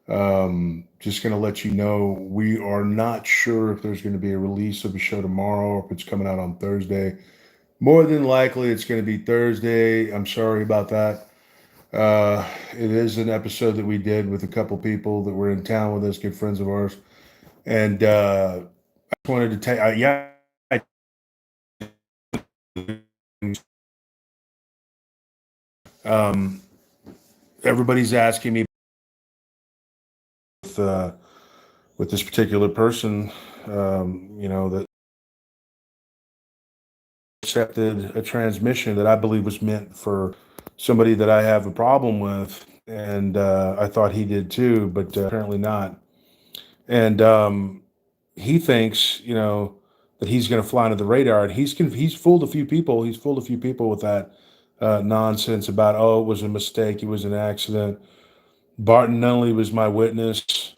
Just going to let you know we are not sure if there's going to be a release of a show tomorrow or if it's coming out on Thursday. More than likely, it's going to be Thursday. I'm sorry about that. It is an episode that we did with a couple people that were in town with us, good friends of ours. And I just wanted to tell you, yeah, um, everybody's asking me with, uh, with this particular person, that accepted a transmission that I believe was meant for somebody that I have a problem with. And I thought he did too, but apparently not. And he thinks, that he's going to fly under the radar, and he's fooled a few people. He's fooled a few people with that nonsense about, oh, it was a mistake, it was an accident. Barton Nunley was my witness.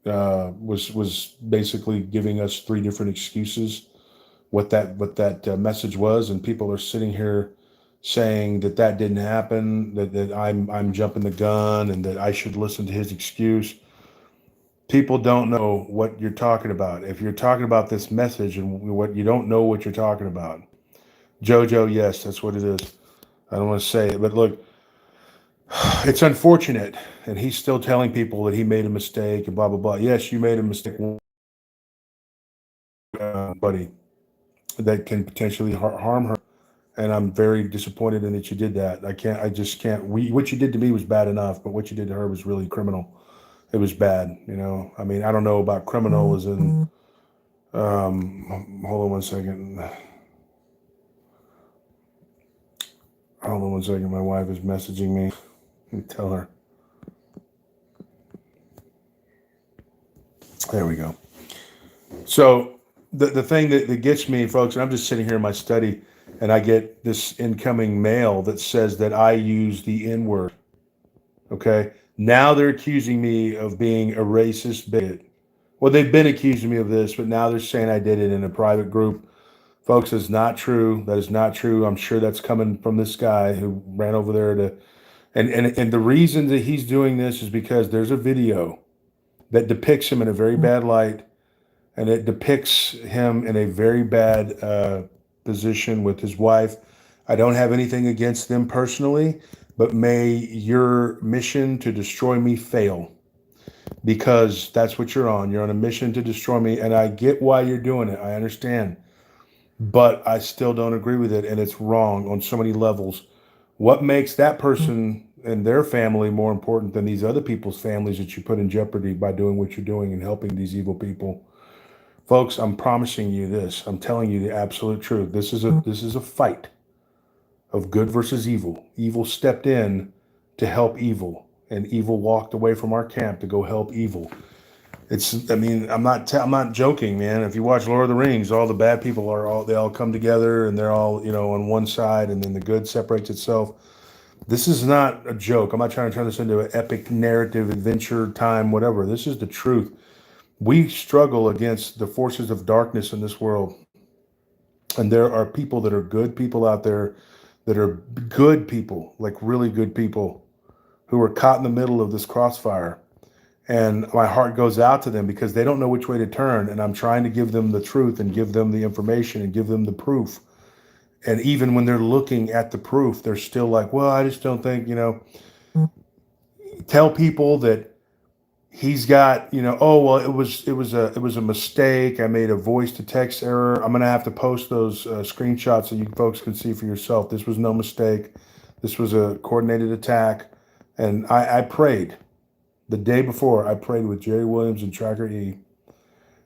Was basically giving us three different excuses what that message was, and people are sitting here saying that that didn't happen, that I'm jumping the gun, and that I should listen to his excuse. People don't know what you're talking about. If you're talking about this message and what you don't know what you're talking about, Jojo, yes, that's what it is. I don't want to say it, but look, it's unfortunate, and he's still telling people that he made a mistake and blah blah blah. Yes, you made a mistake, buddy, that can potentially harm her, and I'm very disappointed in that you did that. I just can't. What you did to me was bad enough, but what you did to her was really criminal. It was bad. I mean, I don't know about criminal as in. Hold on one second. Hold on one second. My wife is messaging me. Let me tell her. There we go. So the thing that gets me, folks, and I'm just sitting here in my study, and I get this incoming mail that says that I use the N word. Okay. Now they're accusing me of being a racist bigot. Well, they've been accusing me of this, but now they're saying I did it in a private group. Folks, it's not true. That is not true. I'm sure that's coming from this guy who ran over there to. And the reason that he's doing this is because there's a video that depicts him in a very bad light, and it depicts him in a very bad position with his wife. I don't have anything against them personally, but may your mission to destroy me fail, because that's what you're on. You're on a mission to destroy me, and I get why you're doing it. I understand, but I still don't agree with it, and it's wrong on so many levels. What makes that person and their family more important than these other people's families that you put in jeopardy by doing what you're doing and helping these evil people? Folks, I'm promising you this. I'm telling you the absolute truth. This is a fight of good versus evil. Evil stepped in to help evil, and evil walked away from our camp to go help evil. I mean, I'm not joking, man. If you watch Lord of the Rings, all the bad people they all come together, and they're all, on one side, and then the good separates itself. This is not a joke. I'm not trying to turn this into an epic narrative, adventure time, whatever. This is the truth. We struggle against the forces of darkness in this world. And there are people that are good people out there that are good people, like really good people, who are caught in the middle of this crossfire. And my heart goes out to them because they don't know which way to turn. And I'm trying to give them the truth and give them the information and give them the proof. And even when they're looking at the proof, they're still like, well, I just don't think, tell people that he's got, oh, well, it was a mistake. I made a voice to text error. I'm going to have to post those screenshots so you folks can see for yourself. This was no mistake. This was a coordinated attack. And I prayed the day before. I prayed with Jerry Williams and Tracker E.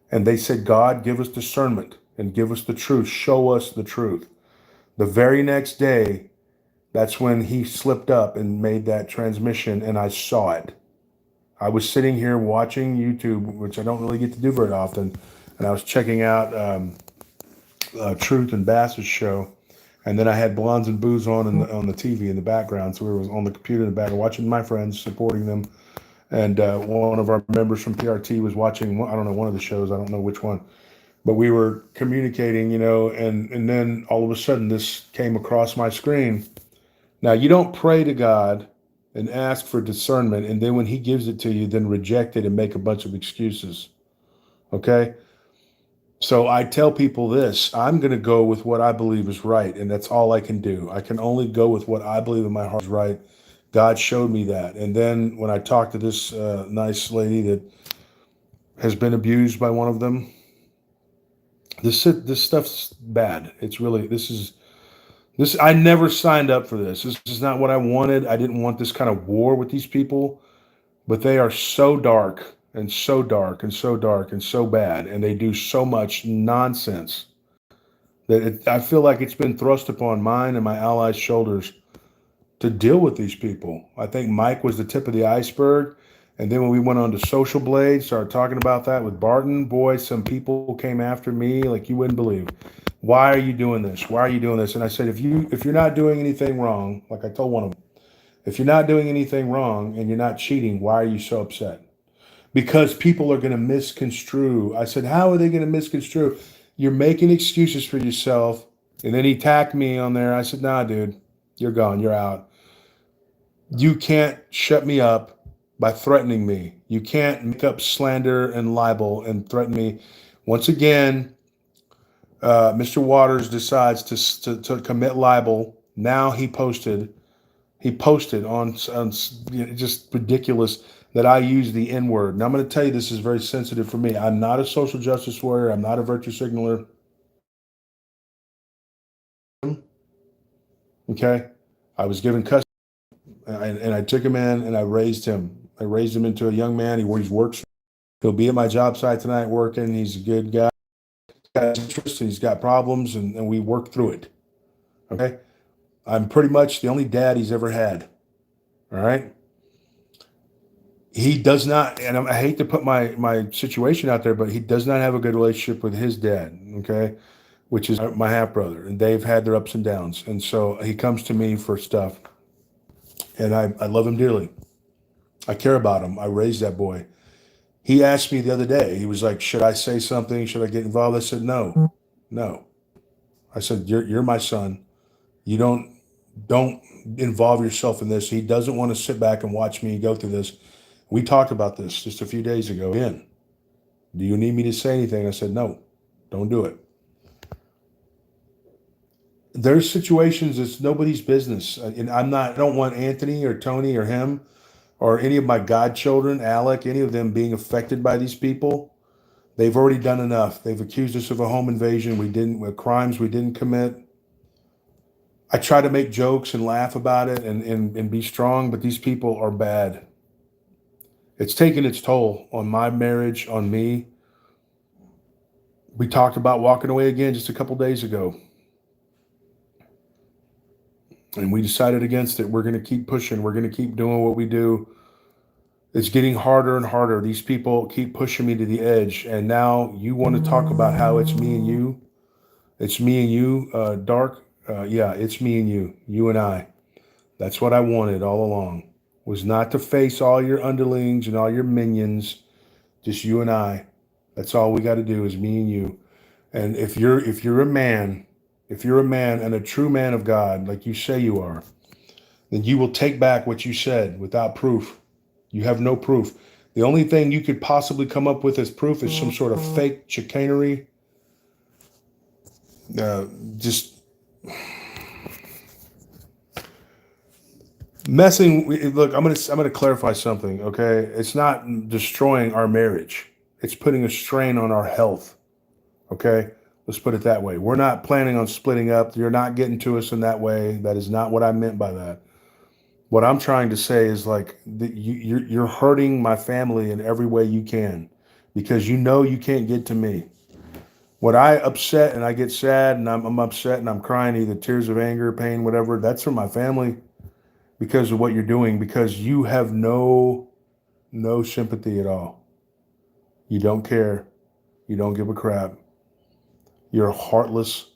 And they said, God, give us discernment and give us the truth. Show us the truth. The very next day, that's when he slipped up and made that transmission, and I saw it. I was sitting here watching YouTube, which I don't really get to do very often, and I was checking out Truth and Bass's show, and then I had Blondes and Booze on the TV in the background, so we were on the computer in the background watching my friends, supporting them, and one of our members from PRT was watching, I don't know, one of the shows, I don't know which one, but we were communicating, and then all of a sudden this came across my screen. Now, you don't pray to God and ask for discernment. And then when he gives it to you, then reject it and make a bunch of excuses. Okay? So I tell people this, I'm going to go with what I believe is right. And that's all I can do. I can only go with what I believe in my heart is right. God showed me that. And then when I talked to this nice lady that has been abused by one of them, this stuff's bad. It's really, this, I never signed up for this. This is not what I wanted. I didn't want this kind of war with these people, but they are so dark and so dark and so dark and so bad. And they do so much nonsense that I feel like it's been thrust upon mine and my allies' shoulders to deal with these people. I think Mike was the tip of the iceberg. And then when we went on to Social Blade, started talking about that with Barton, boy, some people came after me like you wouldn't believe. Why are you doing this? Why are you doing this? And I said, if you're not doing anything wrong, like I told one of them, if you're not doing anything wrong and you're not cheating, why are you so upset? Because people are going to misconstrue. I said, how are they going to misconstrue? You're making excuses for yourself. And then he tacked me on there. I said, nah, dude, you're gone. You're out. You can't shut me up by threatening me. You can't make up slander and libel and threaten me. Once again, Mr. Waters decides to commit libel. Now he posted on just ridiculous that I use the N word. Now I'm going to tell you this is very sensitive for me. I'm not a social justice warrior. I'm not a virtue signaler. Okay, I was given custody, and I took him in and I raised him. I raised him into a young man. He works. He'll be at my job site tonight working. He's a good guy. He's got interest and he's got problems, and we work through it. Okay, I'm pretty much the only dad he's ever had. All right. He does not, and I hate to put my situation out there, but he does not have a good relationship with his dad, okay, which is my half brother, and they've had their ups and downs, and so he comes to me for stuff, and I love him dearly. I care about him. I raised that boy. He asked me the other day. He was like, "Should I say something? Should I get involved?" I said, "No, no." I said, "You're my son. You don't involve yourself in this." He doesn't want to sit back and watch me go through this. We talked about this just a few days ago. Do you need me to say anything? I said, no, don't do it. There's situations it's nobody's business. And I don't want Anthony or Tony or him or any of my godchildren, Alec, any of them being affected by these people. They've already done enough. They've accused us of a home invasion. Crimes we didn't commit. I try to make jokes and laugh about it and be strong, but these people are bad. It's taken its toll on my marriage, on me. We talked about walking away again just a couple days ago. And we decided against it. We're going to keep pushing. We're going to keep doing what we do. It's getting harder and harder. These people keep pushing me to the edge. And now you want to talk about how it's me and you? It's me and you, Dark. Yeah, it's me and you and I. That's what I wanted all along, was not to face all your underlings and all your minions, just you and I. That's all we got to do is me and you. And if you're a man, and a true man of God, like you say you are, then you will take back what you said without proof. You have no proof. The only thing you could possibly come up with as proof is some sort of fake chicanery. Just messing. Look, I'm gonna clarify something. Okay, it's not destroying our marriage. It's putting a strain on our health. Okay, let's put it that way. We're not planning on splitting up. You're not getting to us in that way. That is not what I meant by that. What I'm trying to say is like you're hurting my family in every way you can, because you know you can't get to me. When I upset and I get sad and I'm upset and I'm crying, either tears of anger, pain, whatever, that's from my family because of what you're doing, because you have no sympathy at all. You don't care. You don't give a crap. You're a heartless,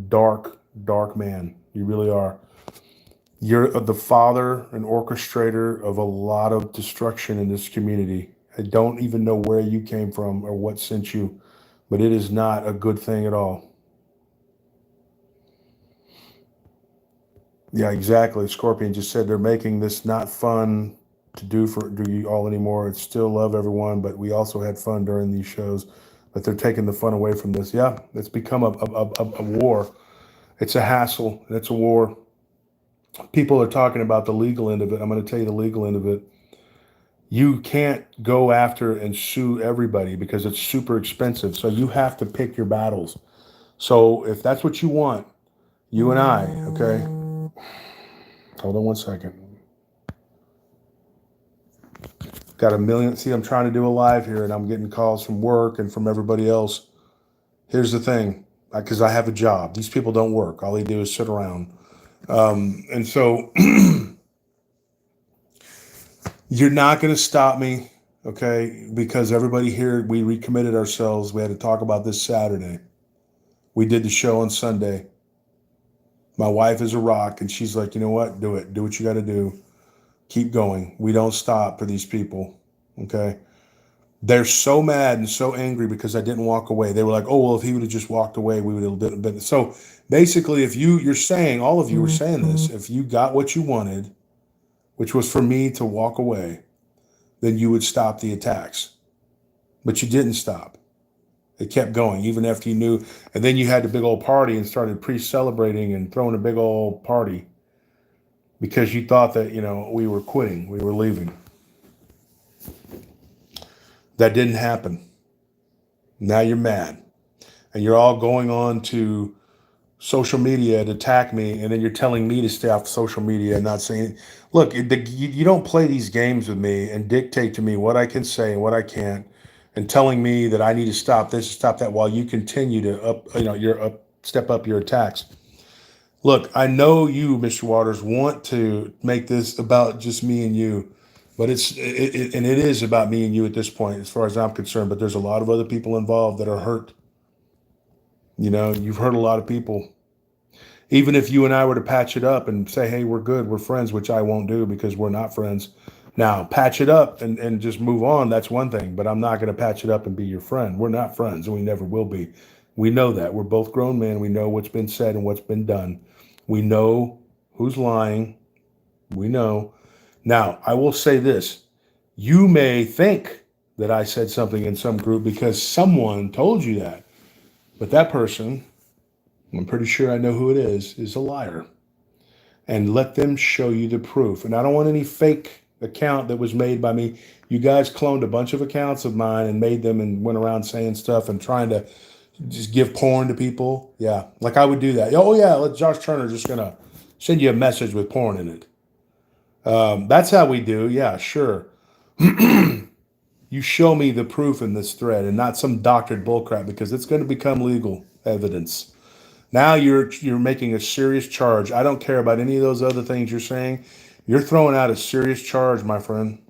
dark man. You really are. You're the father and orchestrator of a lot of destruction in this community. I don't even know where you came from or what sent you, but it is not a good thing at all. Yeah, exactly. Scorpion just said they're making this not fun to do you all anymore. It's still love everyone, but we also had fun during these shows. But they're taking the fun away from this. Yeah, it's become a war. It's a hassle and it's a war. People are talking about the legal end of it. I'm going to tell you the legal end of it. You can't go after and sue everybody because it's super expensive. So you have to pick your battles. So if that's what you want, you and I, okay? Hold on one second. Got a million. See, I'm trying to do a live here and I'm getting calls from work and from everybody else. Here's the thing, because I have a job. These people don't work. All they do is sit around. And so you're not going to stop me, okay? Because everybody here, we recommitted ourselves. We had to talk about this Saturday. We did the show on Sunday. My wife is a rock, and she's like, you know what? Do it. Do what you got to do. Keep going. We don't stop for these people, okay? They're so mad and so angry because I didn't walk away. They were like, oh, well, if he would have just walked away, we would have been. So basically, if you're saying, all of you were saying this, if you got what you wanted, which was for me to walk away, then you would stop the attacks. But you didn't stop. It kept going, even after you knew. And then you had the big old party and started pre-celebrating and throwing a big old party because you thought that, we were quitting, we were leaving. That didn't happen. Now you're mad. And you're all going on to social media to attack me, and then you're telling me to stay off social media and not saying, look, you don't play these games with me and dictate to me what I can say and what I can't, and telling me that I need to stop this, stop that, while you continue to step up your attacks. Look, I know you, Mr. Waters, want to make this about just me and you, but it is about me and you at this point, as far as I'm concerned. But there's a lot of other people involved that are hurt. You've hurt a lot of people. Even if you and I were to patch it up and say, hey, we're good, we're friends, which I won't do because we're not friends. Now, patch it up and just move on, that's one thing, but I'm not going to patch it up and be your friend. We're not friends, and we never will be. We know that. We're both grown men. We know what's been said and what's been done. We know who's lying. We know. Now, I will say this. You may think that I said something in some group because someone told you that, but that person, I'm pretty sure I know who it is a liar. And let them show you the proof. And I don't want any fake account that was made by me. You guys cloned a bunch of accounts of mine and made them and went around saying stuff and trying to just give porn to people. Yeah, like I would do that. Oh, yeah, Josh Turner just going to send you a message with porn in it. That's how we do. Yeah, sure. You show me the proof in this thread and not some doctored bullcrap, because it's going to become legal evidence. Now you're making a serious charge. I don't care about any of those other things you're saying. You're throwing out a serious charge, my friend.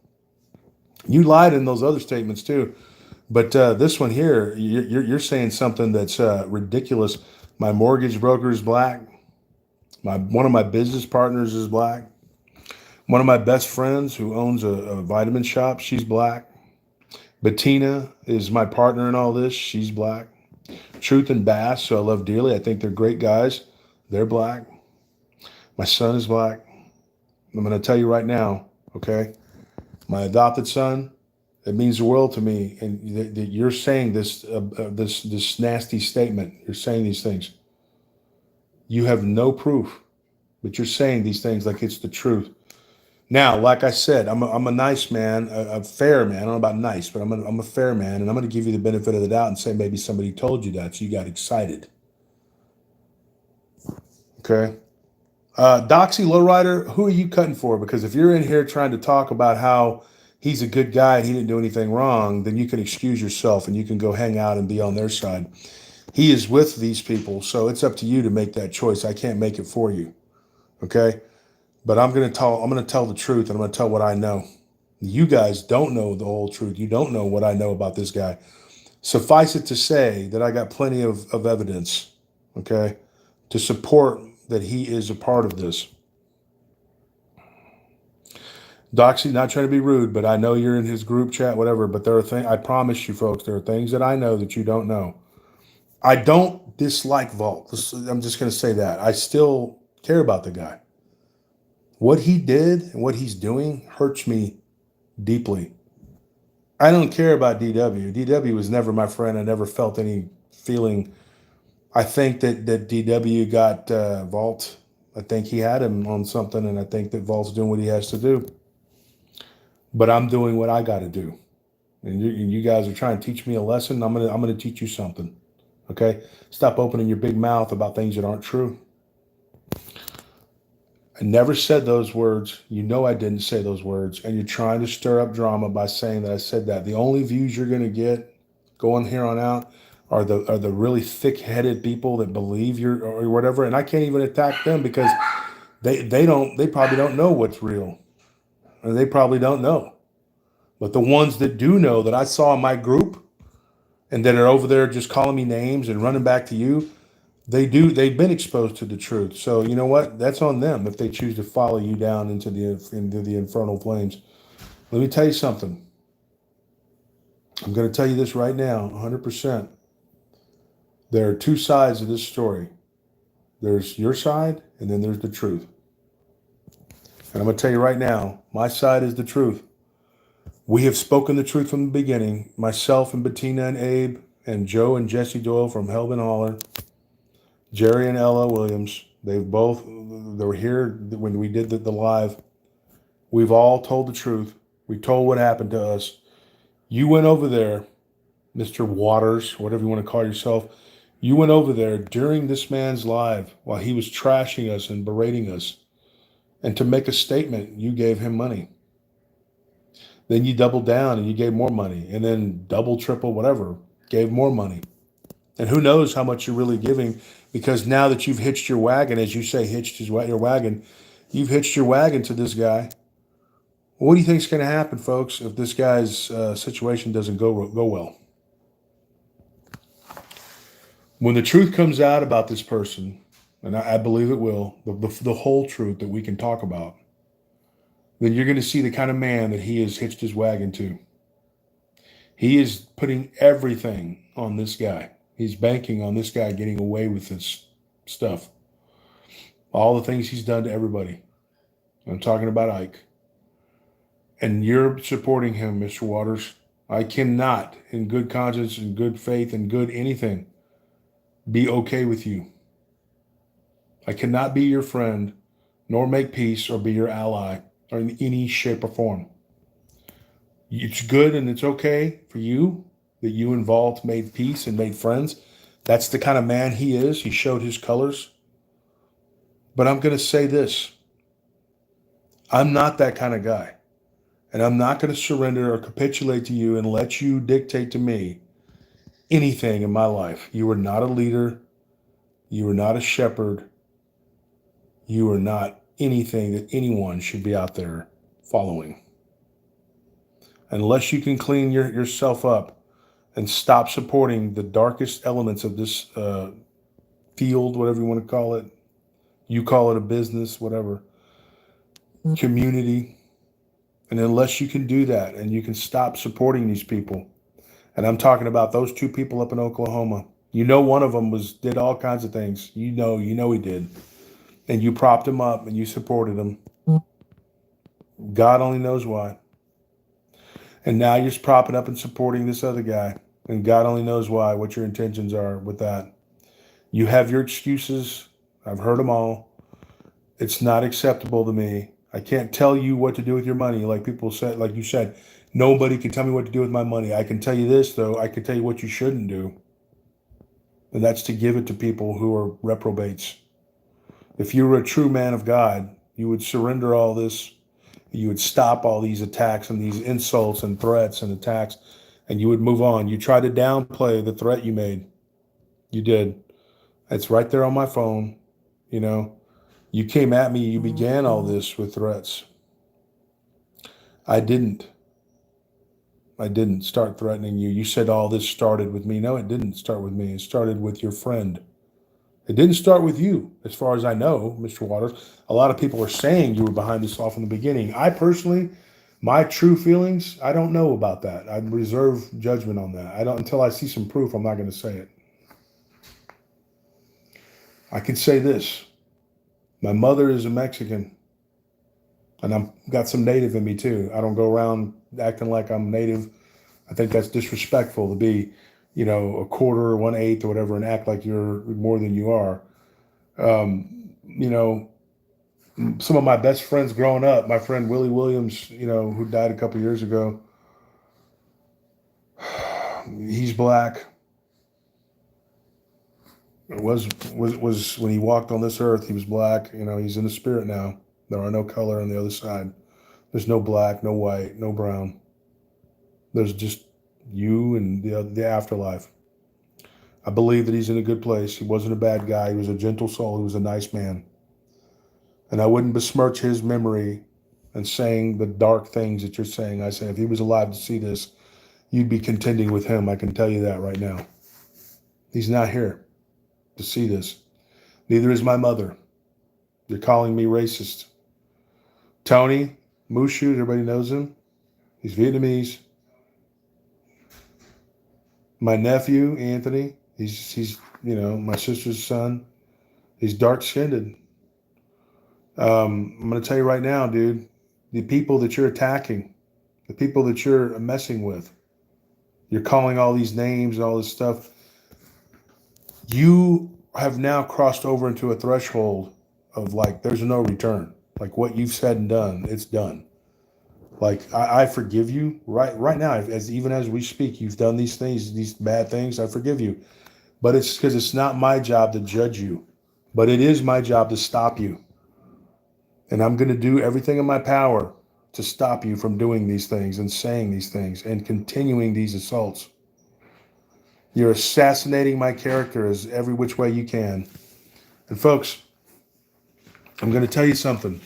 You lied in those other statements too, but this one here, you're saying something that's ridiculous. My mortgage broker is black. One of my business partners is black. One of my best friends who owns a vitamin shop, she's black. Bettina is my partner in all this. She's black. Truth and Bass, who I love dearly. I think they're great guys. They're black. My son is black. I'm going to tell you right now, okay? My adopted son, it means the world to me. And that you're saying this nasty statement. You're saying these things. You have no proof, but you're saying these things like it's the truth. Now, like I said, I'm a nice man, a fair man. I don't know about nice, but I'm a fair man, and I'm going to give you the benefit of the doubt and say maybe somebody told you that, so you got excited. Okay? Doxy Lowrider, who are you cutting for? Because if you're in here trying to talk about how he's a good guy and he didn't do anything wrong, then you can excuse yourself and you can go hang out and be on their side. He is with these people, so it's up to you to make that choice. I can't make it for you. Okay? But I'm gonna tell the truth, and I'm gonna tell what I know. You guys don't know the whole truth. You don't know what I know about this guy. Suffice it to say that I got plenty of evidence, okay, to support that he is a part of this. Doxy, not trying to be rude, but I know you're in his group chat, whatever, but there are things, I promise you folks, there are things that I know that you don't know. I don't dislike Vault. I'm just going to say that. I still care about the guy. What he did and what he's doing hurts me deeply. I don't care about DW. DW was never my friend. I never felt any feeling. I think that DW got Vault. I think he had him on something, and I think that Vault's doing what he has to do. But I'm doing what I got to do. And you guys are trying to teach me a lesson. I'm gonna teach you something. Okay? Stop opening your big mouth about things that aren't true. I never said those words. You know I didn't say those words. And you're trying to stir up drama by saying that I said that. The only views you're going to get going here on out are the really thick-headed people that believe you're or whatever. And I can't even attack them because they probably don't know what's real. Or they probably don't know. But the ones that do know that I saw in my group and that are over there just calling me names and running back to you, they've been exposed to the truth. So you know what? That's on them if they choose to follow you down into the infernal flames. Let me tell you something. I'm going to tell you this right now, 100%. There are two sides of this story. There's your side, and then there's the truth. And I'm going to tell you right now, my side is the truth. We have spoken the truth from the beginning. Myself and Bettina and Abe and Joe and Jesse Doyle from Helvin Holler, Jerry and Ella Williams, they were here when we did the live. We've all told the truth. We told what happened to us. You went over there, Mr. Waters, whatever you want to call yourself. You went over there during this man's live while he was trashing us and berating us. And to make a statement, you gave him money. Then you doubled down and you gave more money. And then double, triple, whatever, gave more money. And who knows how much you're really giving, because now that you've hitched your wagon, as you say, your wagon, you've hitched your wagon to this guy. What do you think is going to happen, folks, if this guy's situation doesn't go well? When the truth comes out about this person, and I believe it will, the whole truth that we can talk about, then you're going to see the kind of man that he has hitched his wagon to. He is putting everything on this guy. He's banking on this guy getting away with this stuff. All the things he's done to everybody. I'm talking about Ike. And you're supporting him, Mr. Waters. I cannot, in good conscience, in good faith, in good anything, be okay with you. I cannot be your friend, nor make peace, or be your ally, or in any shape or form. It's good and it's okay for you that you and Vault made peace and made friends. That's the kind of man he is. He showed his colors. But I'm going to say this. I'm not that kind of guy. And I'm not going to surrender or capitulate to you and let you dictate to me anything in my life. You are not a leader. You are not a shepherd. You are not anything that anyone should be out there following. Unless you can clean yourself up and stop supporting the darkest elements of this field, whatever you want to call it. You call it a business, whatever. Community. And unless you can do that and you can stop supporting these people, and I'm talking about those two people up in Oklahoma. You know one of them did all kinds of things. You know he did. And you propped him up and you supported him. God only knows why. And now you're propping up and supporting this other guy. And God only knows why, what your intentions are with that. You have your excuses. I've heard them all. It's not acceptable to me. I can't tell you what to do with your money. Like people said, like you said, nobody can tell me what to do with my money. I can tell you this, though. I can tell you what you shouldn't do. And that's to give it to people who are reprobates. If you were a true man of God, you would surrender all this. You would stop all these attacks and these insults and threats and attacks, and you would move on. You tried to downplay the threat you made. You did. It's right there on my phone. You know, you came at me. You began all this with threats. I didn't start threatening you. You said all this started with me. No, it didn't start with me. It started with your friend. It didn't start with you, as far as I know, Mr. Waters. A lot of people are saying you were behind this all from the beginning. I personally, my true feelings, I don't know about that. I reserve judgment on that. Until I see some proof, I'm not going to say it. I can say this. My mother is a Mexican. And I'm got some native in me too. I don't go around acting like I'm native. I think that's disrespectful to be, a quarter or 1/8 or whatever and act like you're more than you are. You know, some of my best friends growing up, my friend Willie Williams, who died a couple years ago, he's black. It was when he walked on this earth, he was black. He's in the spirit now. There are no color on the other side. There's no black, no white, no brown. There's just you and the afterlife. I believe that he's in a good place. He wasn't a bad guy. He was a gentle soul. He was a nice man. And I wouldn't besmirch his memory and saying the dark things that you're saying. I say, if he was alive to see this, you'd be contending with him. I can tell you that right now. He's not here to see this. Neither is my mother. You're calling me racist. Tony Mushu, everybody knows him. He's Vietnamese. My nephew, Anthony, he's my sister's son. He's dark-skinned. I'm going to tell you right now, dude, the people that you're attacking, the people that you're messing with, you're calling all these names and all this stuff, you have now crossed over into a threshold of there's no return. Like what you've said and done, it's done. Like I forgive you right now, even as we speak. You've done these things, these bad things. I forgive you, but it's because it's not my job to judge you, but it is my job to stop you. And I'm going to do everything in my power to stop you from doing these things and saying these things and continuing these assaults. You're assassinating my character as every which way you can. And folks, I'm going to tell you something.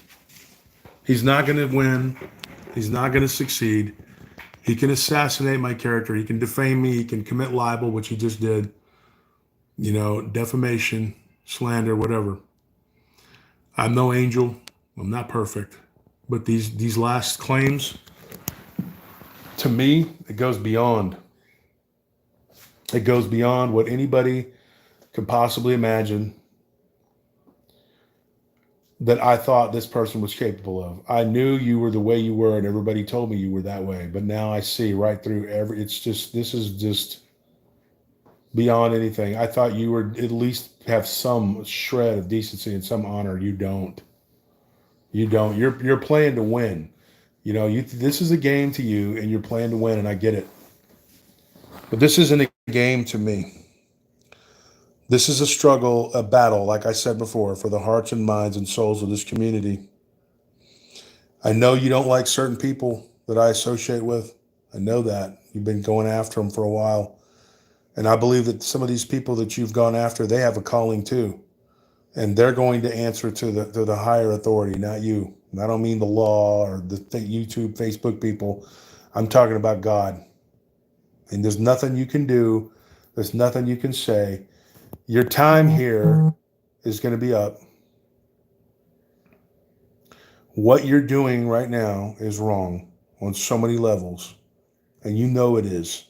He's not going to win. He's not going to succeed. He can assassinate my character. He can defame me. He can commit libel, which he just did. Defamation, slander, whatever. I'm no angel. I'm not perfect. But these last claims, to me, it goes beyond. It goes beyond what anybody could possibly imagine that I thought this person was capable of. I knew you were the way you were, and everybody told me you were that way. But now I see right through this is just beyond anything. I thought you would at least have some shred of decency and some honor. You don't. You don't. You're playing to win. This is a game to you, and you're playing to win, and I get it. But this isn't a game to me. This is a struggle, a battle, like I said before, for the hearts and minds and souls of this community. I know you don't like certain people that I associate with. I know that. You've been going after them for a while. And I believe that some of these people that you've gone after, they have a calling too. And they're going to answer to the higher authority, not you. And I don't mean the law or the YouTube, Facebook people. I'm talking about God. And there's nothing you can do. There's nothing you can say. Your time here is going to be up. What you're doing right now is wrong on so many levels. And you know it is.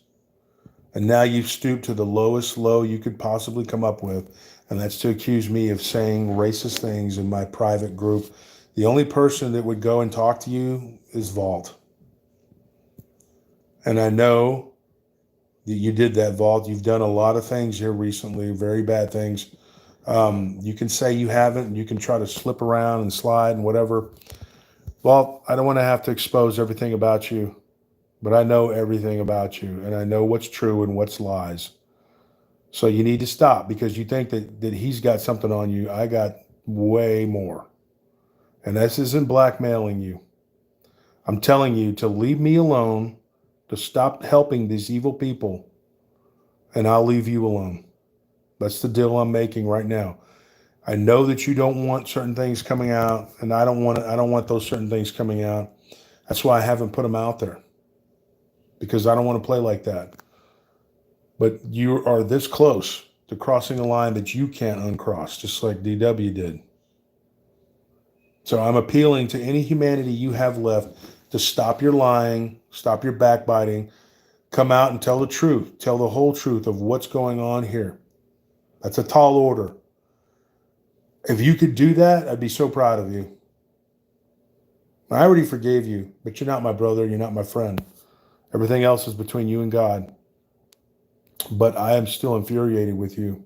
And now you've stooped to the lowest low you could possibly come up with. And that's to accuse me of saying racist things in my private group. The only person that would go and talk to you is Vault. And I know that you did that, Vault. You've done a lot of things here recently, very bad things. You can say you haven't, and you can try to slip around and slide and whatever. Vault, I don't want to have to expose everything about you, but I know everything about you, and I know what's true and what's lies. So you need to stop because you think that he's got something on you. I got way more. And this isn't blackmailing you. I'm telling you to leave me alone, to stop helping these evil people, and I'll leave you alone. That's the deal I'm making right now. I know that you don't want certain things coming out, and I don't want those certain things coming out. That's why I haven't put them out there, because I don't want to play like that. But you are this close to crossing a line that you can't uncross, just like DW did. So I'm appealing to any humanity you have left to stop your lying, stop your backbiting, come out and tell the truth, tell the whole truth of what's going on here. That's a tall order. If you could do that, I'd be so proud of you. I already forgave you, but you're not my brother. You're not my friend. Everything else is between you and God. But I am still infuriated with you.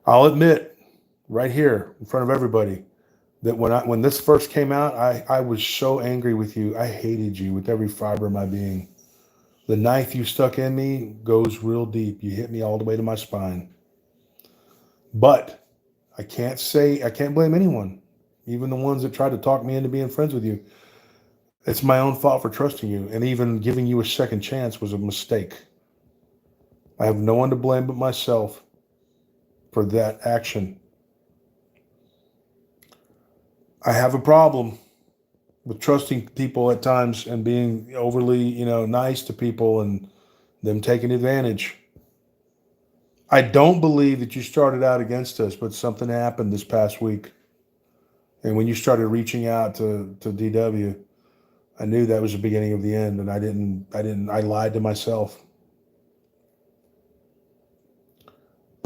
I'll admit right here in front of everybody that when this first came out, I was so angry with you. I hated you with every fiber of my being. The knife you stuck in me goes real deep. You hit me all the way to my spine. But I can't blame anyone, even the ones that tried to talk me into being friends with you. It's my own fault for trusting you, and even giving you a second chance was a mistake. I have no one to blame but myself for that action. I have a problem with trusting people at times and being overly, nice to people and them taking advantage. I don't believe that you started out against us, but something happened this past week. And when you started reaching out to DW, I knew that was the beginning of the end, and I lied to myself.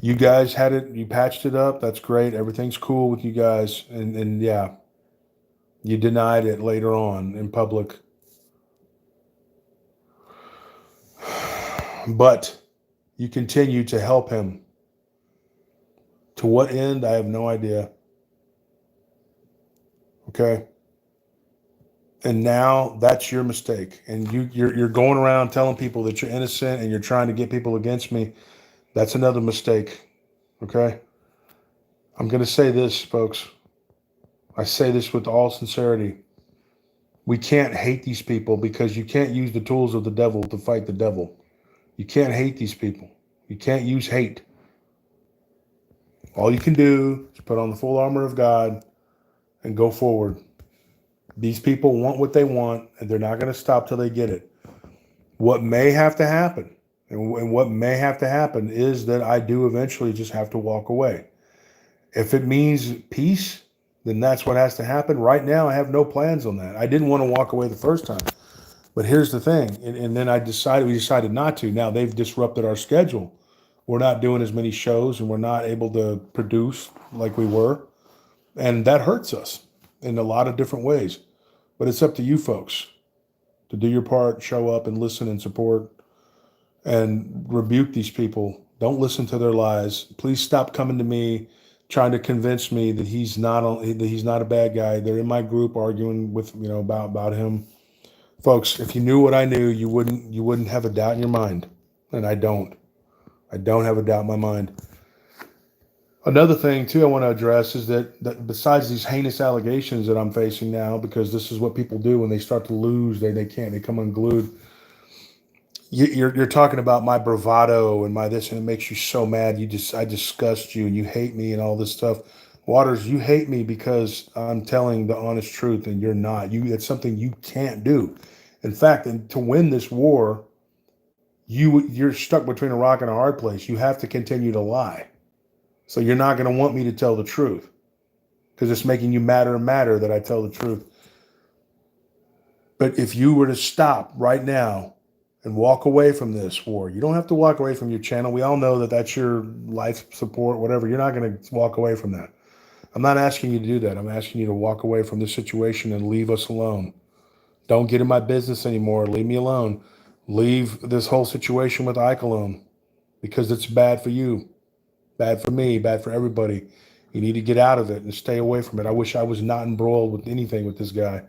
You guys had it, you patched it up. That's great. Everything's cool with you guys. And yeah, you denied it later on in public. But you continue to help him. To what end? I have no idea. Okay. And now that's your mistake. And you're going around telling people that you're innocent and you're trying to get people against me. That's another mistake. Okay. I'm going to say this, folks. I say this with all sincerity. We can't hate these people because you can't use the tools of the devil to fight the devil. You can't hate these people. You can't use hate. All you can do is put on the full armor of God and go forward. These people want what they want, and they're not going to stop till they get it. What may have to happen, and what may have to happen is that I do eventually just have to walk away. If it means peace, then that's what has to happen. Right now, I have no plans on that. I didn't want to walk away the first time. But here's the thing, and then we decided not to. Now they've disrupted our schedule. We're not doing as many shows, and we're not able to produce like we were. And that hurts us in a lot of different ways. But it's up to you folks to do your part, show up and listen and support and rebuke these people. Don't listen to their lies. Please stop coming to me trying to convince me that he's not a bad guy. They're in my group arguing with about him. Folks, if you knew what I knew, you wouldn't have a doubt in your mind. And I don't. I don't have a doubt in my mind. Another thing, too, I want to address is that besides these heinous allegations that I'm facing now, because this is what people do when they start to lose, they come unglued. You're talking about my bravado and my this, and it makes you so mad. I disgust you and you hate me and all this stuff. Waters, you hate me because I'm telling the honest truth and you're not. It's something you can't do. In fact, to win this war, you're stuck between a rock and a hard place. You have to continue to lie. So you're not going to want me to tell the truth because it's making you madder and madder that I tell the truth. But if you were to stop right now and walk away from this war, you don't have to walk away from your channel. We all know that that's your life support, whatever. You're not going to walk away from that. I'm not asking you to do that. I'm asking you to walk away from this situation and leave us alone. Don't get in my business anymore. Leave me alone. Leave this whole situation with Ike alone because it's bad for you, bad for me, bad for everybody. You need to get out of it and stay away from it. I wish I was not embroiled with anything with this guy.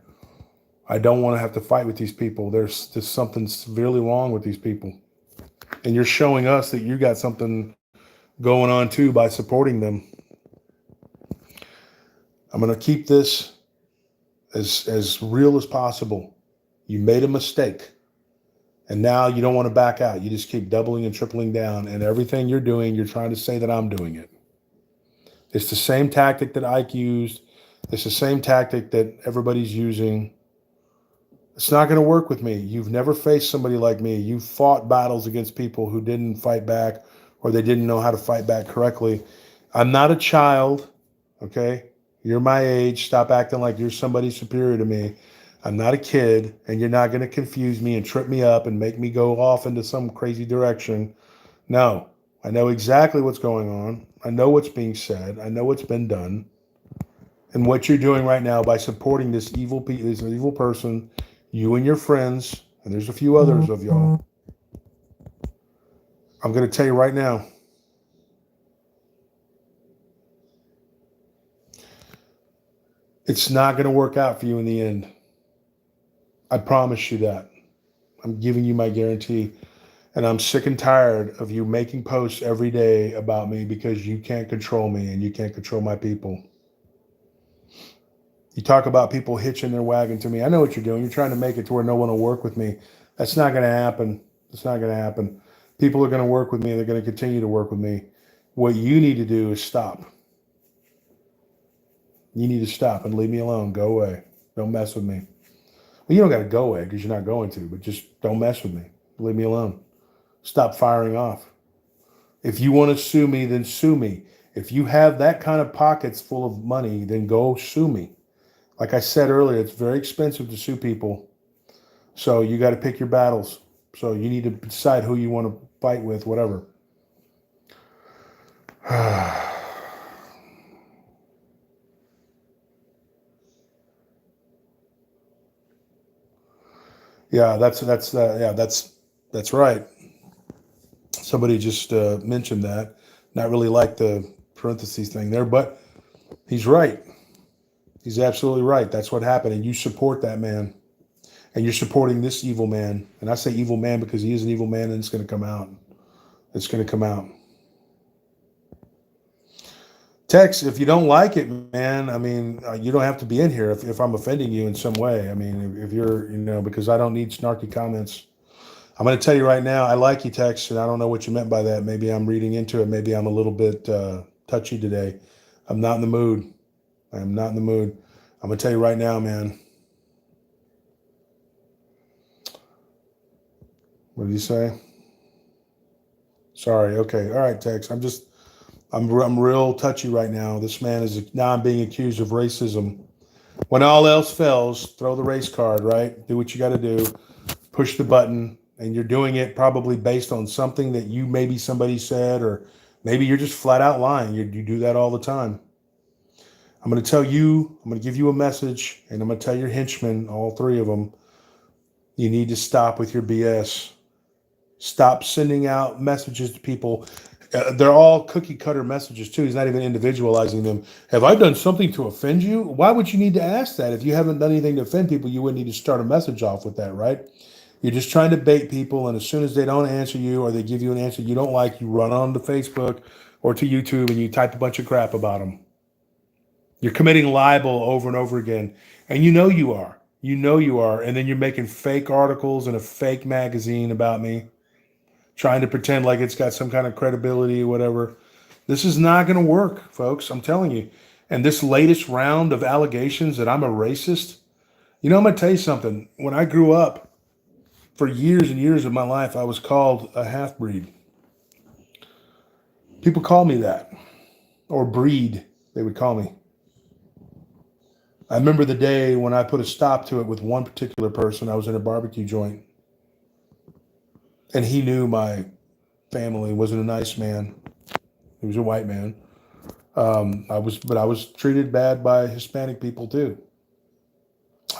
I don't want to have to fight with these people. There's something severely wrong with these people. And you're showing us that you got something going on too by supporting them. I'm going to keep this as real as possible. You made a mistake. And now you don't want to back out. You just keep doubling and tripling down. And everything you're doing, you're trying to say that I'm doing it. It's the same tactic that Ike used. It's the same tactic that everybody's using. It's not going to work with me. You've never faced somebody like me. You've fought battles against people who didn't fight back or they didn't know how to fight back correctly. I'm not a child, okay? You're my age. Stop acting like you're somebody superior to me. I'm not a kid, and you're not going to confuse me and trip me up and make me go off into some crazy direction. No, I know exactly what's going on. I know what's being said. I know what's been done. And what you're doing right now by supporting this evil person, you and your friends, and there's a few others of y'all, I'm going to tell you right now, it's not going to work out for you in the end. I promise you that. I'm giving you my guarantee. And I'm sick and tired of you making posts every day about me because you can't control me and you can't control my people. You talk about people hitching their wagon to me. I know what you're doing. You're trying to make it to where no one will work with me. That's not going to happen. It's not going to happen. People are going to work with me. They're going to continue to work with me. What you need to do is stop. You need to stop and leave me alone. Go away. Don't mess with me. Well, you don't got to go away because you're not going to, but just don't mess with me. Leave me alone. Stop firing off. If you want to sue me, then sue me. If you have that kind of pockets full of money, then go sue me. Like I said earlier, it's very expensive to sue people. So you got to pick your battles. So you need to decide who you want to fight with, whatever. Yeah, that's right. Somebody just mentioned that. Not really like the parentheses thing there, but he's right. He's absolutely right. That's what happened, and you support that man, and you're supporting this evil man. And I say evil man because he is an evil man, and it's going to come out. It's going to come out. Tex, if you don't like it, man, I mean, you don't have to be in here if I'm offending you in some way. I mean, if you're, because I don't need snarky comments. I'm going to tell you right now, I like you, Tex, and I don't know what you meant by that. Maybe I'm reading into it. Maybe I'm a little bit touchy today. I'm not in the mood. I am not in the mood. I'm going to tell you right now, man. What did you say? Sorry. Okay. All right, Tex. I'm real touchy right now. This man is now I'm being accused of racism. When all else fails, throw the race card, right? Do what you got to do. Push the button, and you're doing it probably based on something that maybe somebody said, or maybe you're just flat out lying. You do that all the time. I'm going to give you a message, and I'm going to tell your henchmen, all three of them, you need to stop with your BS. Stop sending out messages to people. They're all cookie cutter messages too. He's not even individualizing them. Have I done something to offend you? Why would you need to ask that? If you haven't done anything to offend people, you wouldn't need to start a message off with that, right? You're just trying to bait people, and as soon as they don't answer you or they give you an answer you don't like, you run on to Facebook or to YouTube and you type a bunch of crap about them. You're committing libel over and over again, and you know you are. You know you are, and then you're making fake articles in a fake magazine about me, trying to pretend like it's got some kind of credibility or whatever. This is not going to work, folks. I'm telling you. And this latest round of allegations that I'm a racist, I'm going to tell you something. When I grew up, for years and years of my life, I was called a half-breed. People call me that. Or breed, they would call me. I remember the day when I put a stop to it with one particular person. I was in a barbecue joint. And he knew my family, wasn't a nice man. He was a white man. I was treated bad by Hispanic people too.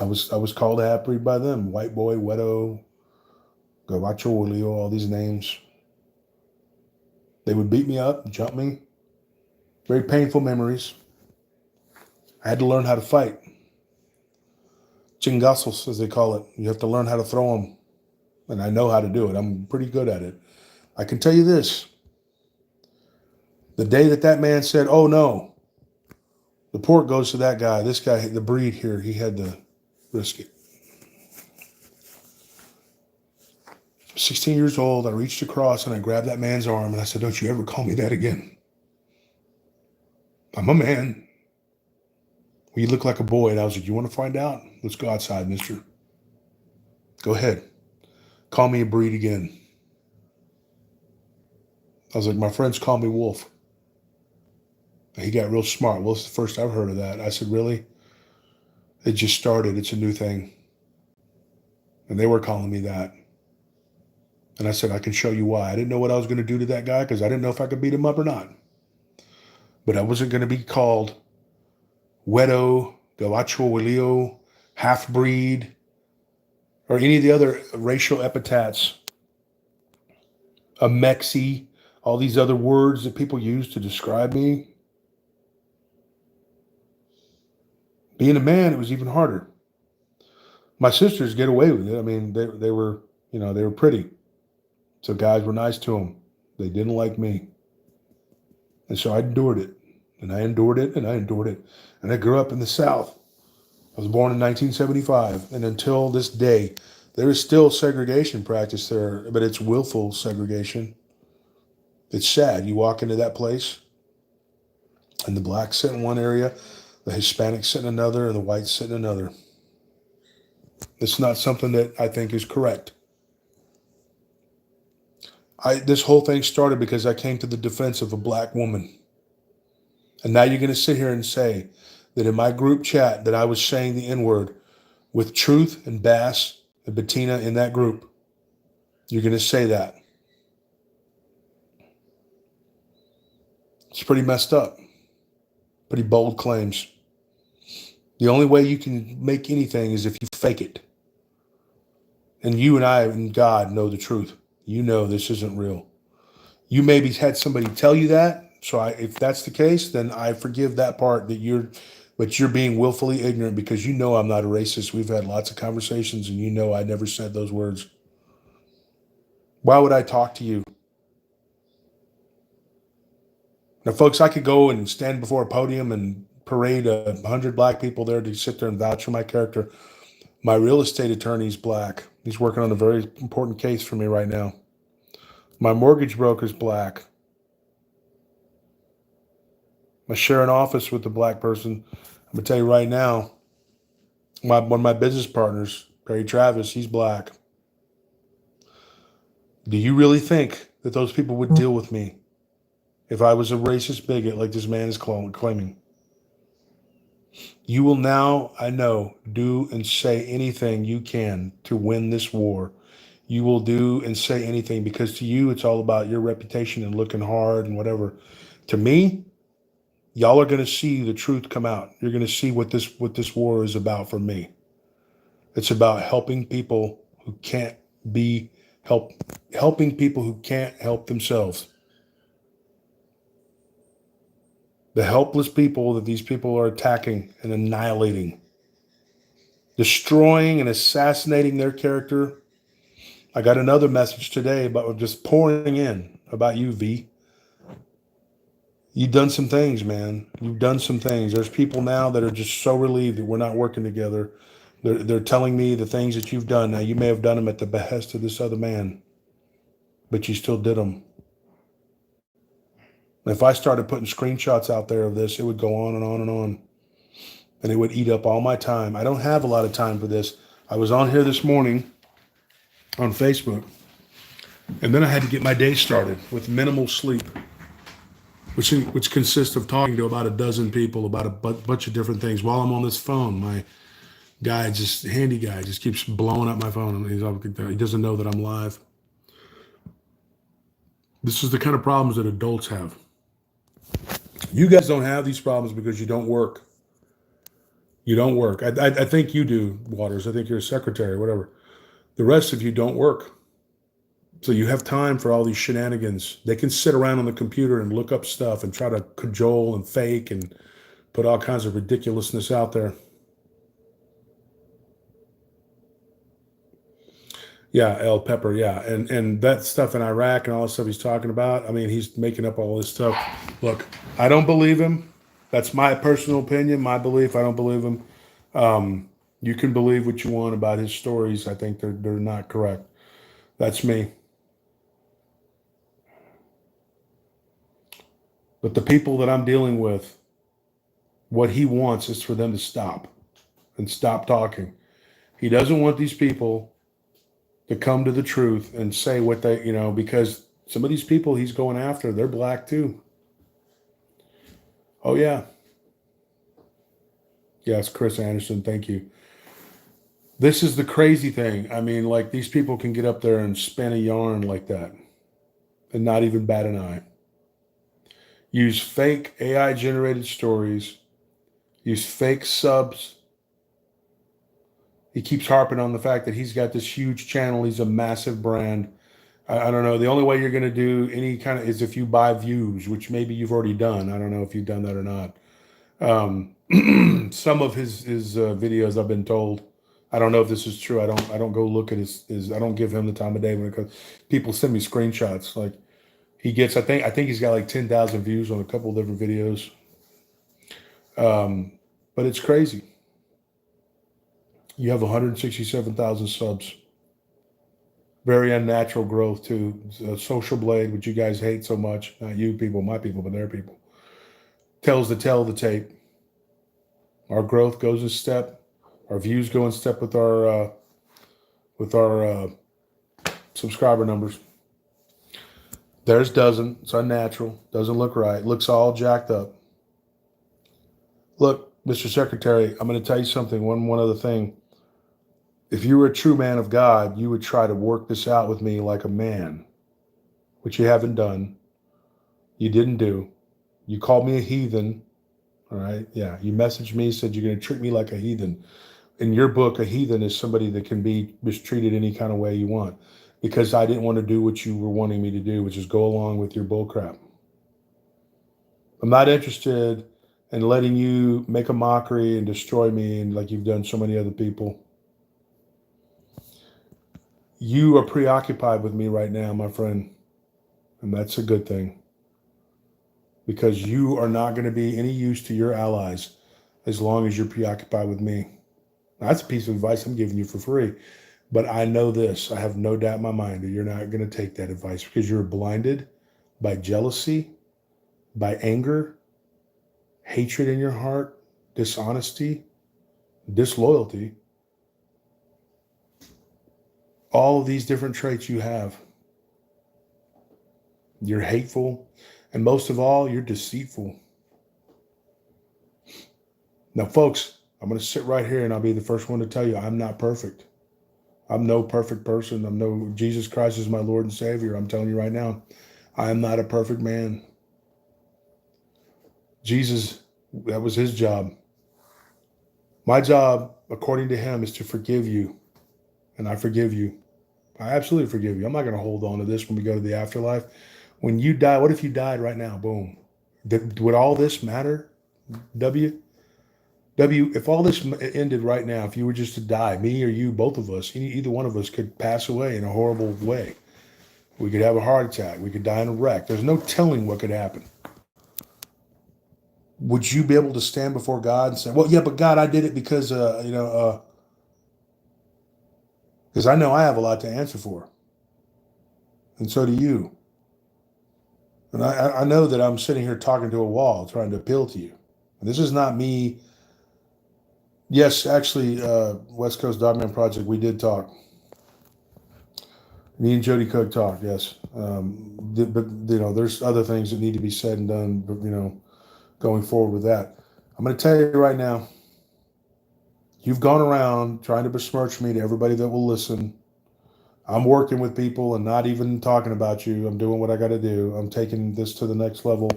I was called a half breed by them. White boy, Wedo, Gabacho, Leo, all these names. They would beat me up, jump me. Very painful memories. I had to learn how to fight. Chingazos, as they call it. You have to learn how to throw them. And I know how to do it. I'm pretty good at it. I can tell you this. The day that man said, oh no, the pork goes to that guy, this guy, the breed here, he had to risk it. 16 years old, I reached across and I grabbed that man's arm and I said, don't you ever call me that again. I'm a man. Well, you look like a boy. And I was like, you want to find out? Let's go outside, mister. Go ahead. Call me a breed again. I was like, my friends call me Wolf. And he got real smart. Well, it's the first I've heard of that. I said, really? It just started. It's a new thing. And they were calling me that. And I said, I can show you why. I didn't know what I was going to do to that guy because I didn't know if I could beat him up or not. But I wasn't going to be called Wedo, Gawacho Wilio, half-breed, or any of the other racial epithets, a Mexi, all these other words that people use to describe me. Being a man, it was even harder. My sisters get away with it. I mean, they were, they were pretty. So guys were nice to them. They didn't like me. And so I endured it. And I endured it, and I endured it. And I grew up in the South. I was born in 1975. And until this day, there is still segregation practice there, but it's willful segregation. It's sad. You walk into that place, and the blacks sit in one area, the Hispanics sit in another, and the whites sit in another. It's not something that I think is correct. This whole thing started because I came to the defense of a black woman. And now you're going to sit here and say that in my group chat that I was saying the N-word with Truth and Bass and Bettina in that group. You're going to say that. It's pretty messed up. Pretty bold claims. The only way you can make anything is if you fake it. And you and I and God know the truth. You know this isn't real. You maybe had somebody tell you that. So if that's the case, then I forgive that part but you're being willfully ignorant because you know I'm not a racist. We've had lots of conversations and you know I never said those words. Why would I talk to you? Now, folks, I could go and stand before a podium and parade 100 black people there to sit there and vouch for my character. My real estate attorney's black. He's working on a very important case for me right now. My mortgage broker's black. I share an office with a black person. I'm going to tell you right now, one of my business partners, Perry Travis, he's black. Do you really think that those people would deal with me if I was a racist bigot like this man is claiming? You will now, I know, do and say anything you can to win this war. You will do and say anything because to you, it's all about your reputation and looking hard and whatever. To me, y'all are going to see the truth come out. You're going to see what this war is about for me. It's about helping people who can't helping people who can't help themselves. The helpless people that these people are attacking and annihilating, destroying and assassinating their character. I got another message today about just pouring in about you, V. You've done some things, man. You've done some things. There's people now that are just so relieved that we're not working together. They're telling me the things that you've done. Now, you may have done them at the behest of this other man, but you still did them. If I started putting screenshots out there of this, it would go on and on and on. And it would eat up all my time. I don't have a lot of time for this. I was on here this morning on Facebook, and then I had to get my day started with minimal sleep, which consists of talking to about a dozen people about a bunch of different things while I'm on this phone. My handy guy just keeps blowing up my phone. He doesn't know that I'm live. This is the kind of problems that adults have. You guys don't have these problems because you don't work. You don't work. I think you do, Waters. I think you're a secretary, whatever. The rest of you don't work. So you have time for all these shenanigans. They can sit around on the computer and look up stuff and try to cajole and fake and put all kinds of ridiculousness out there. Yeah, El Pepper, yeah. And that stuff in Iraq and all the stuff he's talking about, I mean, he's making up all this stuff. Look, I don't believe him. That's my personal opinion, my belief. I don't believe him. You can believe what you want about his stories. I think they're not correct. That's me. But the people that I'm dealing with, what he wants is for them to stop and stop talking. He doesn't want these people to come to the truth and say what they, because some of these people he's going after, they're black too. Oh, yeah. Yes, Chris Anderson, thank you. This is the crazy thing. I mean, like, these people can get up there and spin a yarn like that and not even bat an eye. Use fake AI-generated stories, use fake subs. He keeps harping on the fact that he's got this huge channel. He's a massive brand. I don't know. The only way you're going to do any kind of is if you buy views, which maybe you've already done. I don't know if you've done that or not. Some of his videos, I've been told. I don't know if this is true. I don't go look at his. I don't give him the time of day when it comes. People send me screenshots. Like he gets. I think he's got like 10,000 views on a couple of different videos. But it's crazy. You have 167,000 subs. Very unnatural growth too. Social Blade, which you guys hate so much. Not you people, my people, but their people. Tells the tale of the tape. Our growth goes in step. Our views go in step with our subscriber numbers. Theirs doesn't. It's unnatural. Doesn't look right. Looks all jacked up. Look, Mr. Secretary, I'm going to tell you something. One other thing. If you were a true man of God, you would try to work this out with me like a man, which you haven't done. You didn't do. You called me a heathen. All right. Yeah. You messaged me, said you're going to treat me like a heathen. In your book, a heathen is somebody that can be mistreated any kind of way you want, because I didn't want to do what you were wanting me to do, which is go along with your bullcrap. I'm not interested in letting you make a mockery and destroy me, and like you've done so many other people. You are preoccupied with me right now, my friend, and that's a good thing, because you are not going to be any use to your allies as long as you're preoccupied with me. That's a piece of advice I'm giving you for free. But I know this. I have no doubt in my mind that you're not going to take that advice, because you're blinded by jealousy, by anger, hatred in your heart, dishonesty, disloyalty. All of these different traits you have. You're hateful. And most of all, you're deceitful. Now, folks, I'm going to sit right here and I'll be the first one to tell you I'm not perfect. I'm no perfect person. Jesus Christ is my Lord and Savior. I'm telling you right now, I am not a perfect man. Jesus, that was his job. My job, according to him, is to forgive you. And I forgive you. I absolutely forgive you. I'm not going to hold on to this when we go to the afterlife. When you die, what if you died right now? Boom. Would all this matter? If all this ended right now, if you were just to die, me or you, both of us, either one of us could pass away in a horrible way. We could have a heart attack. We could die in a wreck. There's no telling what could happen. Would you be able to stand before God and say, well, yeah, but God, I did it because, because I know I have a lot to answer for. And so do you. And I know that I'm sitting here talking to a wall, trying to appeal to you. And this is not me. Yes, actually, West Coast Dogman Project, we did talk. Me and Jody Cook talked, yes. But, there's other things that need to be said and done, but, going forward with that. I'm going to tell you right now, you've gone around trying to besmirch me to everybody that will listen. I'm working with people and not even talking about you. I'm doing what I got to do. I'm taking this to the next level.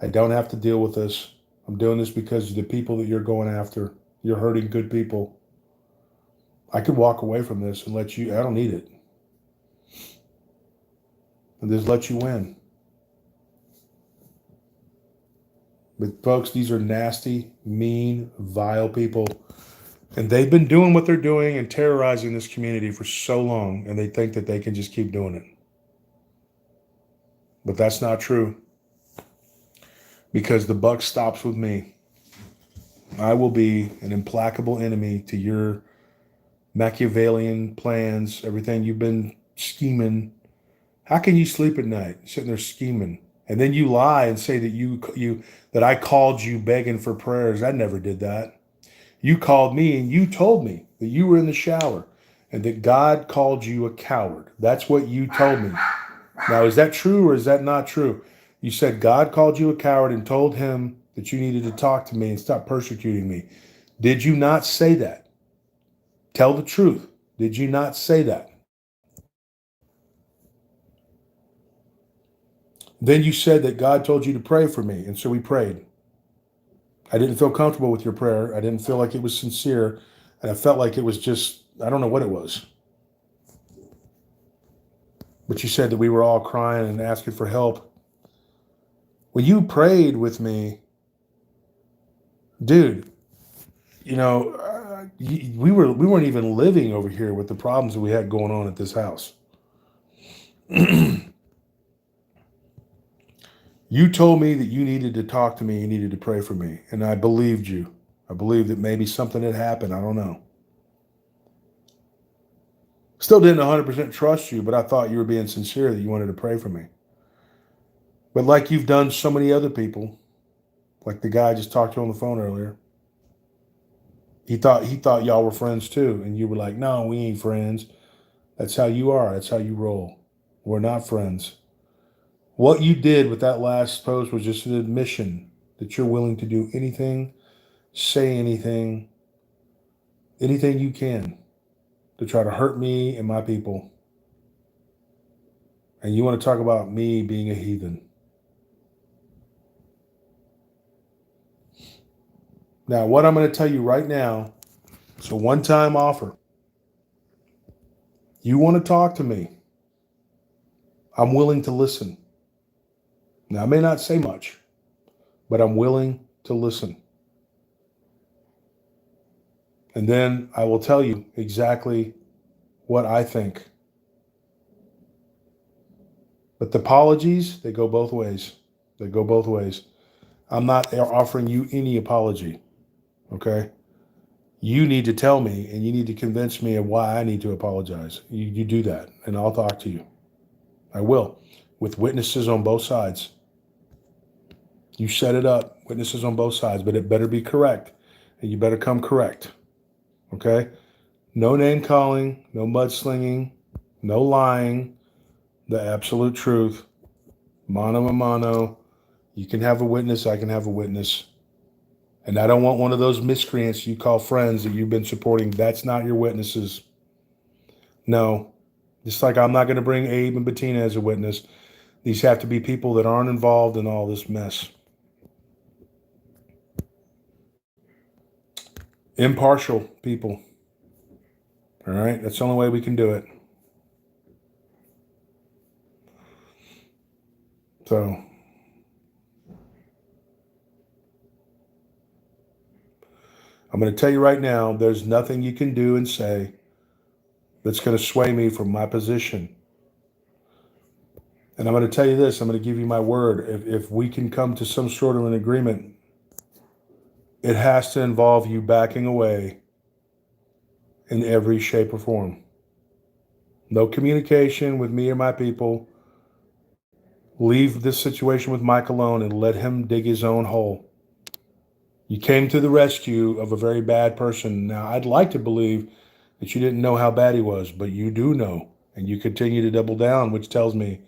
I don't have to deal with this. I'm doing this because of the people that you're going after. You're hurting good people. I could walk away from this and let you, I don't need it. And just let you win. But folks, these are nasty, mean, vile people. And they've been doing what they're doing and terrorizing this community for so long, and they think that they can just keep doing it. But that's not true. Because the buck stops with me. I will be an implacable enemy to your Machiavellian plans, everything you've been scheming. How can you sleep at night sitting there scheming? And then you lie and say that that I called you begging for prayers. I never did that. You called me and you told me that you were in the shower and that God called you a coward. That's what you told me. Now, is that true or is that not true? You said God called you a coward and told him that you needed to talk to me and stop persecuting me. Did you not say that? Tell the truth. Did you not say that? Then you said that God told you to pray for me, and so we prayed. I didn't feel comfortable with your prayer. I didn't feel like it was sincere. And I felt like it was just, I don't know what it was. But you said that we were all crying and asking for help. When you prayed with me, dude, we weren't even living over here with the problems that we had going on at this house. You told me that you needed to talk to me, you needed to pray for me, and I believed you. I believed that maybe something had happened. I don't know. Still didn't 100% trust you, but I thought you were being sincere that you wanted to pray for me. But like you've done so many other people, like the guy I just talked to on the phone earlier, he thought y'all were friends too, and you were like, "No, we ain't friends." That's how you are. That's how you roll. We're not friends. What you did with that last post was just an admission that you're willing to do anything, say anything, anything you can to try to hurt me and my people. And you want to talk about me being a heathen. Now, what I'm going to tell you right now, it's a one-time offer. You want to talk to me, I'm willing to listen. Now, I may not say much, but I'm willing to listen. And then I will tell you exactly what I think. But the apologies, they go both ways. They go both ways. I'm not offering you any apology, okay? You need to tell me and you need to convince me of why I need to apologize. You do that, and I'll talk to you. I will, with witnesses on both sides. You set it up, witnesses on both sides, but it better be correct, and you better come correct, okay? No name calling, no mudslinging, no lying, the absolute truth, mano a mano. You can have a witness, I can have a witness. And I don't want one of those miscreants you call friends that you've been supporting. That's not your witnesses. No. Just like I'm not going to bring Abe and Bettina as a witness. These have to be people that aren't involved in all this mess. Impartial people. All right? That's the only way we can do it. So, I'm going to tell you right now, there's nothing you can do and say that's going to sway me from my position. And I'm going to tell you this, I'm going to give you my word. If we can come to some sort of an agreement, it has to involve you backing away in every shape or form. No communication with me or my people. Leave this situation with Mike alone and let him dig his own hole. You came to the rescue of a very bad person. Now, I'd like to believe that you didn't know how bad he was, but you do know, and you continue to double down, which tells me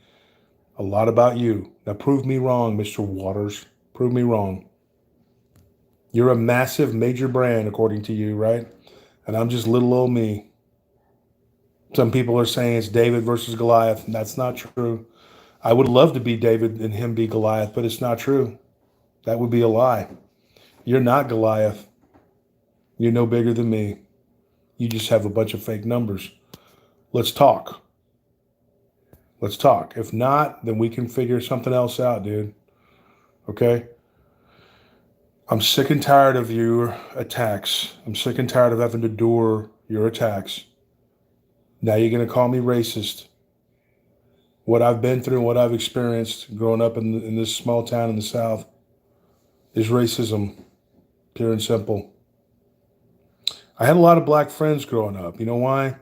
a lot about you. Now, prove me wrong, Mr. Waters. Prove me wrong. You're a massive, major brand, according to you, right? And I'm just little old me. Some people are saying it's David versus Goliath. That's not true. I would love to be David and him be Goliath, but it's not true. That would be a lie. You're not Goliath. You're no bigger than me. You just have a bunch of fake numbers. Let's talk. Let's talk. If not, then we can figure something else out, dude. Okay? I'm sick and tired of your attacks. I'm sick and tired of having to endure your attacks. Now you're going to call me racist. What I've been through and what I've experienced growing up in this small town in the South is racism, pure and simple. I had a lot of black friends growing up. You know why?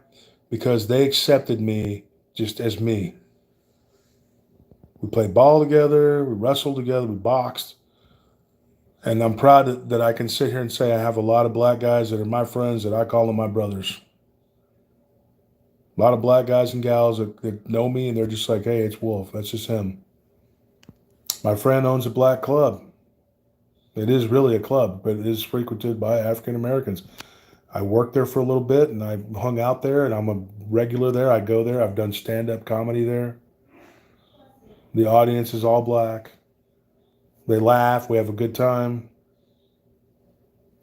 Because they accepted me just as me. We played ball together, we wrestled together, we boxed. And I'm proud that I can sit here and say I have a lot of black guys that are my friends that I call them my brothers. A lot of black guys and gals that know me and they're just like, hey, it's Wolf. That's just him. My friend owns a black club. It is really a club, but it is frequented by African Americans. I worked there for a little bit and I hung out there and I'm a regular there. I go there. I've done stand-up comedy there. The audience is all black. They laugh. We have a good time.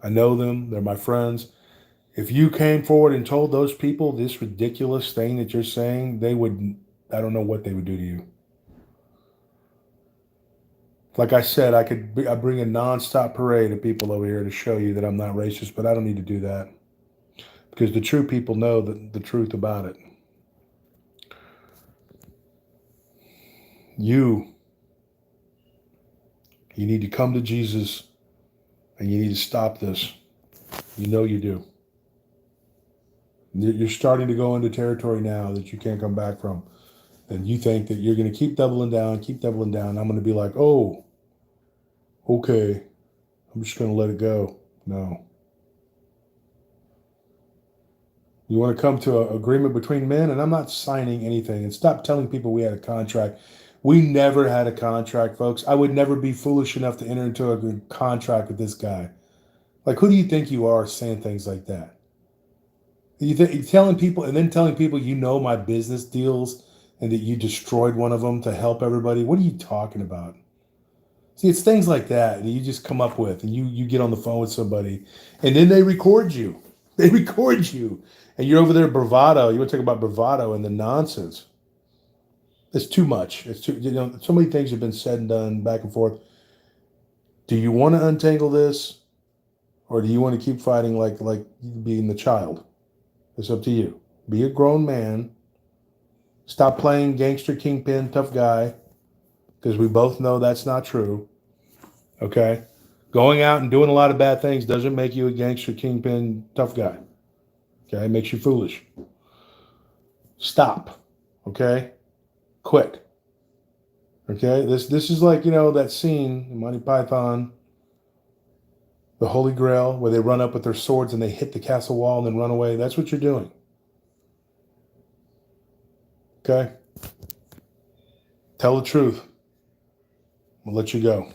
I know them. They're my friends. If you came forward and told those people this ridiculous thing that you're saying, they would, I don't know what they would do to you. Like I said, I bring a nonstop parade of people over here to show you that I'm not racist, but I don't need to do that because the true people know the truth about it. You need to come to Jesus and you need to stop this. You know you do. You're starting to go into territory now that you can't come back from. And you think that you're going to keep doubling down. I'm going to be like, oh, okay, I'm just going to let it go. No. You want to come to an agreement between men, and I'm not signing anything. And stop telling people we had a contract. We never had a contract, folks. I would never be foolish enough to enter into a contract with this guy. Like, who do you think you are saying things like that? You're telling people and then telling people you know my business deals and that you destroyed one of them to help everybody. What are you talking about? See, it's things like that you just come up with, and you get on the phone with somebody, and then they record you. They record you, and you're over there bravado. You want to talk about bravado and the nonsense? It's too much. It's too, so many things have been said and done back and forth. Do you want to untangle this, or do you want to keep fighting like being the child? It's up to you. Be a grown man. Stop playing gangster, kingpin, tough guy, because we both know that's not true. Okay? Going out and doing a lot of bad things doesn't make you a gangster, kingpin, tough guy. Okay? It makes you foolish. Stop. Okay? Quit. Okay? This is like, that scene in Monty Python, the Holy Grail, where they run up with their swords and they hit the castle wall and then run away. That's what you're doing. Okay? Tell the truth. We'll let you go.